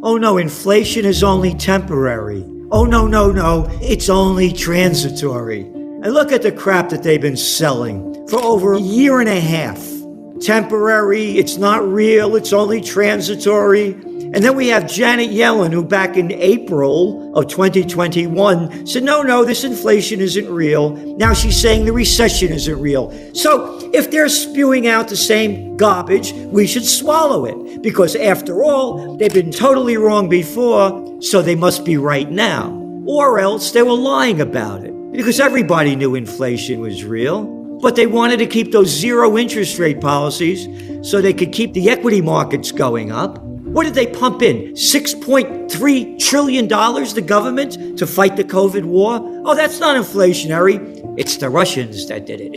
Oh no, inflation is only temporary. Oh no, it's only transitory. And look at the crap that they've been selling for over a year and a half. Temporary, it's not real, it's only transitory. And then we have Janet Yellen, who back in April of 2021 said, no, this inflation isn't real. Now she's saying the recession isn't real. So if they're spewing out the same garbage, we should swallow it. Because after all, they've been totally wrong before, so they must be right now. Or else they were lying about it. Because everybody knew inflation was real. But they wanted to keep those zero interest rate policies so they could keep the equity markets going up. What did they pump in? $6.3 trillion, the government, to fight the COVID war? Oh, that's not inflationary. It's the Russians that did it.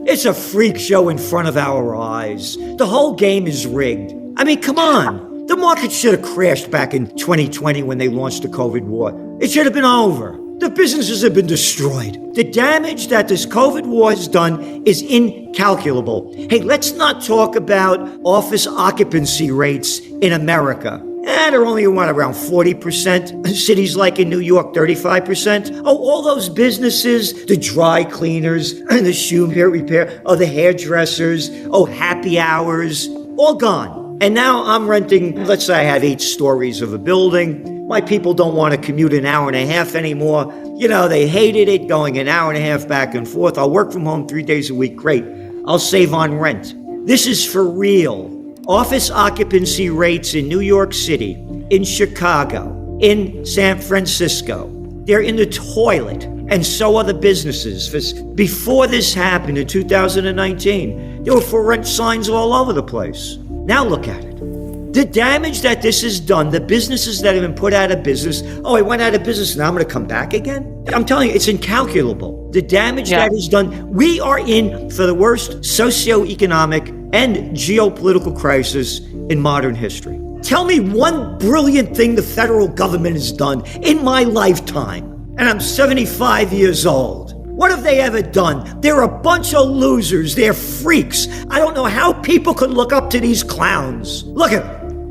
It's a freak show in front of our eyes. The whole game is rigged. I mean, come on. The market should have crashed back in 2020 when they launched the COVID war. It should have been over. The businesses have been destroyed. The damage that this COVID war has done is incalculable. Hey, let's not talk about office occupancy rates in America. They're only around 40%. Cities like in New York, 35%. Oh, all those businesses, the dry cleaners, and the shoe repair, the hairdressers, happy hours, all gone. And now I'm renting, let's say I have 8 stories of a building. My people don't want to commute an hour and a half anymore. They hated it, going an hour and a half back and forth. I'll work from home 3 days a week. Great. I'll save on rent. This is for real. Office occupancy rates in New York City, in Chicago, in San Francisco, they're in the toilet. And so are the businesses. Before this happened in 2019, there were for rent signs all over the place. Now look at it. The damage that this has done, the businesses that have been put out of business, I went out of business, now I'm going to come back again? I'm telling you, it's incalculable. The damage that is done, we are in for the worst socioeconomic and geopolitical crisis in modern history. Tell me one brilliant thing the federal government has done in my lifetime, and I'm 75 years old. What have they ever done? They're a bunch of losers. They're freaks. I don't know how people could look up to these clowns. Look at,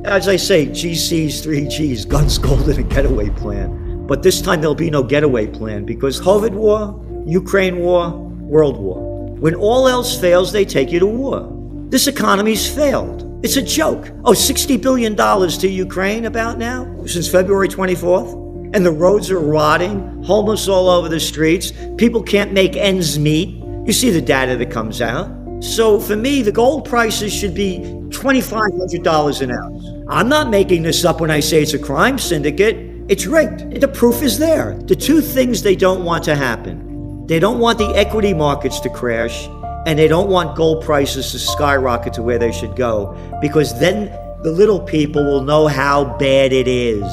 as I say, GC's 3Gs, guns, gold, and a getaway plan. But this time there'll be no getaway plan because COVID war, Ukraine war, world war. When all else fails, they take you to war. This economy's failed. It's a joke. $60 billion to Ukraine about now, since February 24th. And the roads are rotting, homeless all over the streets. People can't make ends meet. You see the data that comes out. So for me, the gold prices should be $2,500 an ounce. I'm not making this up when I say it's a crime syndicate. It's rigged. The proof is there. The two things they don't want to happen. They don't want the equity markets to crash, and they don't want gold prices to skyrocket to where they should go, because then the little people will know how bad it is.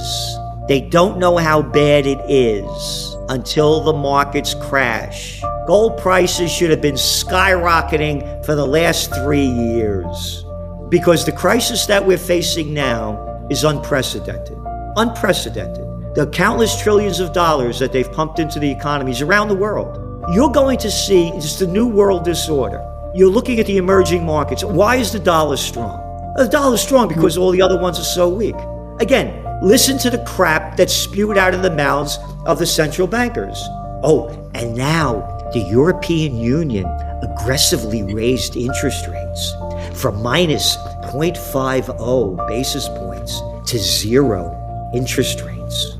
They don't know how bad it is until the markets crash. Gold prices should have been skyrocketing for the last 3 years because the crisis that we're facing now is unprecedented. Unprecedented. The countless trillions of dollars that they've pumped into the economies around the world. You're going to see it's the new world disorder. You're looking at the emerging markets. Why is the dollar strong? The dollar's strong because all the other ones are so weak. Again, listen to the crap that's spewed out of the mouths of the central bankers. And now the European Union aggressively raised interest rates from minus 0.50 basis points to 0 interest rates.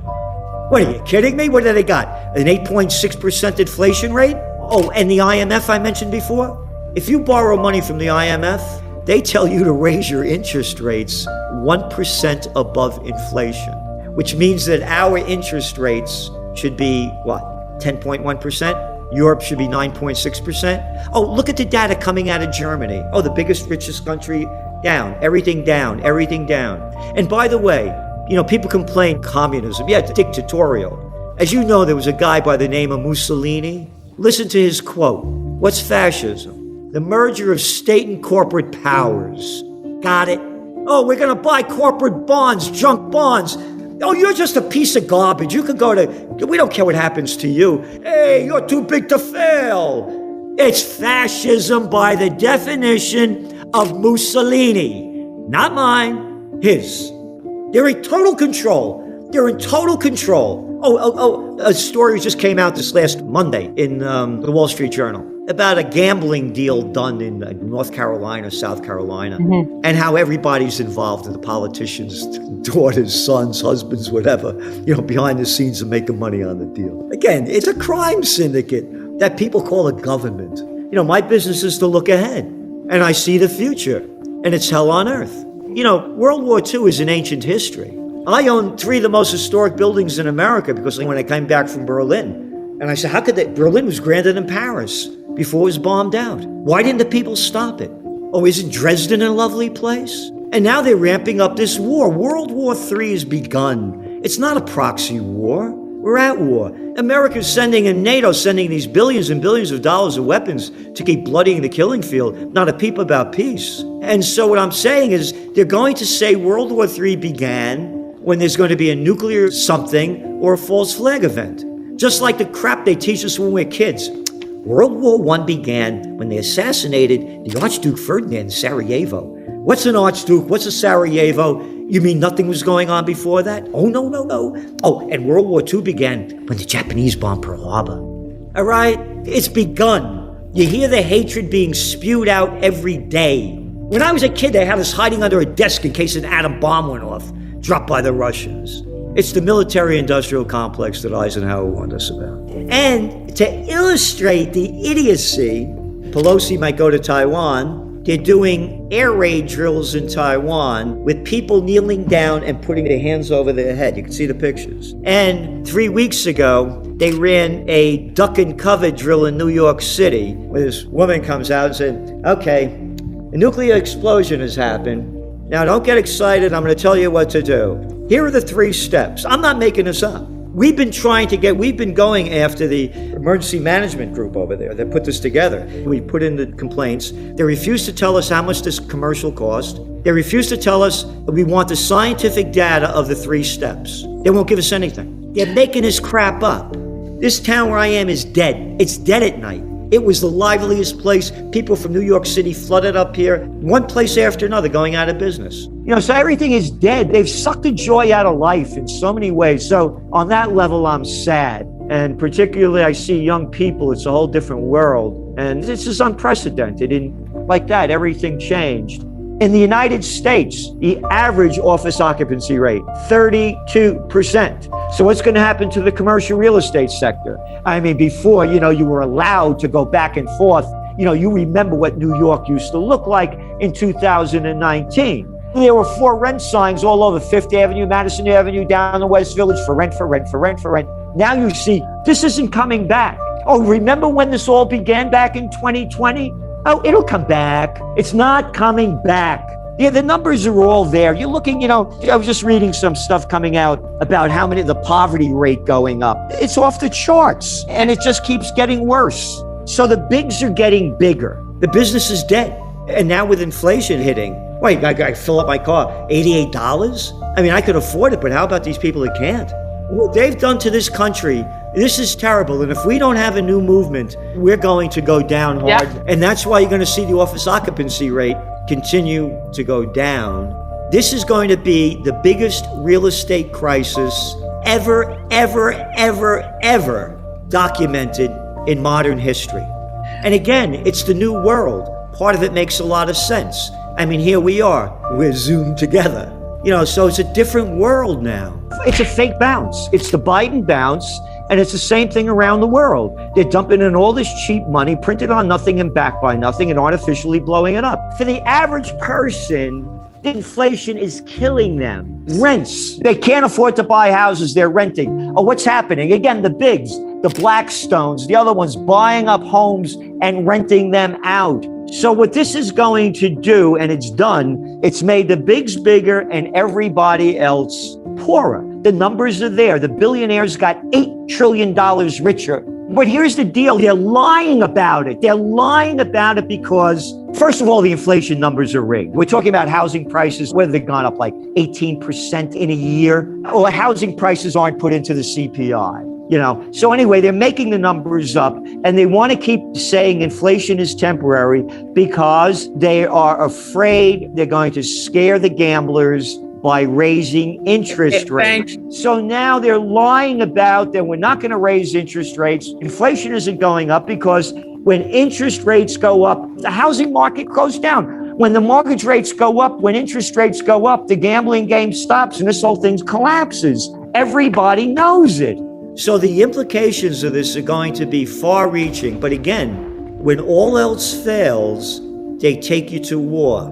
What, are you kidding me? What do they got? An 8.6% inflation rate? And the IMF I mentioned before? If you borrow money from the IMF, they tell you to raise your interest rates 1% above inflation, which means that our interest rates should be, 10.1%? Europe should be 9.6%. Look at the data coming out of Germany. The biggest, richest country, down, everything down, everything down. And by the way, people complain communism, dictatorial. As you know, there was a guy by the name of Mussolini. Listen to his quote. What's fascism? The merger of state and corporate powers. Got it? We're going to buy corporate bonds, junk bonds. You're just a piece of garbage. You could go to, we don't care what happens to you. Hey, you're too big to fail. It's fascism by the definition of Mussolini. Not mine, his. They're in total control. They're in total control. A story just came out this last Monday in the Wall Street Journal about a gambling deal done in North Carolina, South Carolina, and how everybody's involved, in the politicians, daughters, sons, husbands, whatever, behind the scenes and making money on the deal. Again, it's a crime syndicate that people call a government. My business is to look ahead, and I see the future, and it's hell on earth. World War II is an ancient history. I own 3 of the most historic buildings in America because when I came back from Berlin, and I said, how could that? Berlin was grander than Paris before it was bombed out. Why didn't the people stop it? Oh, isn't Dresden a lovely place? And now they're ramping up this war. World War III has begun. It's not a proxy war. We're at war. America's sending, and NATO sending these billions and billions of dollars of weapons to keep bloodying the killing field, not a peep about peace. And so what I'm saying is they're going to say World War III began when there's going to be a nuclear something or a false flag event. Just like the crap they teach us when we're kids. World War I began when they assassinated the Archduke Ferdinand in Sarajevo. What's an Archduke? What's a Sarajevo? You mean nothing was going on before that? Oh, no. Oh, and World War II began when the Japanese bombed Pearl Harbor. All right? It's begun. You hear the hatred being spewed out every day. When I was a kid, they had us hiding under a desk in case an atom bomb went off, dropped by the Russians. It's the military-industrial complex that Eisenhower warned us about. And to illustrate the idiocy, Pelosi might go to Taiwan. They're doing air raid drills in Taiwan with people kneeling down and putting their hands over their head. You can see the pictures. And 3 weeks ago, they ran a duck and cover drill in New York City, where this woman comes out and said, okay, a nuclear explosion has happened. Now, don't get excited. I'm going to tell you what to do. Here are the 3 steps. I'm not making this up. We've been going after the emergency management group over there that put this together. We put in the complaints. They refuse to tell us how much this commercial cost. They refuse to tell us that we want the scientific data of the 3 steps. They won't give us anything. They're making this crap up. This town where I am is dead. It's dead at night. It was the liveliest place. People from New York City flooded up here, one place after another, going out of business. So everything is dead. They've sucked the joy out of life in so many ways. So on that level, I'm sad. And particularly, I see young people. It's a whole different world. And this is unprecedented. And like that, everything changed. In the United States, the average office occupancy rate, 32%. So what's going to happen to the commercial real estate sector? I mean, before, you were allowed to go back and forth. You remember what New York used to look like in 2019. There were 4 rent signs all over 5th Avenue, Madison Avenue, down the West Village for rent, for rent, for rent, for rent. Now you see, this isn't coming back. Oh, remember when this all began back in 2020? Oh, it'll come back. It's not coming back. Yeah, the numbers are all there. You're looking, I was just reading some stuff coming out about how many, the poverty rate going up. It's off the charts, and it just keeps getting worse. So the bigs are getting bigger. The business is dead. And now with inflation hitting, wait, I fill up my car, $88? I mean, I could afford it, but how about these people that can't? What they've done to this country, this is terrible. And if we don't have a new movement, we're going to go down hard. Yeah. And that's why you're going to see the office occupancy rate continue to go down. This is going to be the biggest real estate crisis ever documented in modern history. And again, it's the new world. Part of it makes a lot of sense. I mean, here we are, we're Zoomed together. So it's a different world now. It's a fake bounce. It's the Biden bounce, and it's the same thing around the world. They're dumping in all this cheap money, printed on nothing and backed by nothing, and artificially blowing it up. For the average person, the inflation is killing them. Rents. They can't afford to buy houses, they're renting. Oh, what's happening? Again, the bigs, the Blackstones, the other ones buying up homes and renting them out. So what this is going to do, and it's done, it's made the bigs bigger and everybody else poorer. The numbers are there. The billionaires got $8 trillion richer. But here's the deal. They're lying about it. They're lying about it because, first of all, the inflation numbers are rigged. We're talking about housing prices, whether they've gone up like 18% in a year, or housing prices aren't put into the CPI. So anyway, they're making the numbers up, and they want to keep saying inflation is temporary because they are afraid they're going to scare the gamblers. by raising interest rates. So now they're lying about that we're not going to raise interest rates. Inflation isn't going up because when interest rates go up, the housing market goes down. When the mortgage rates go up, when interest rates go up, the gambling game stops and this whole thing collapses. Everybody knows it. So the implications of this are going to be far-reaching. But again, when all else fails, they take you to war.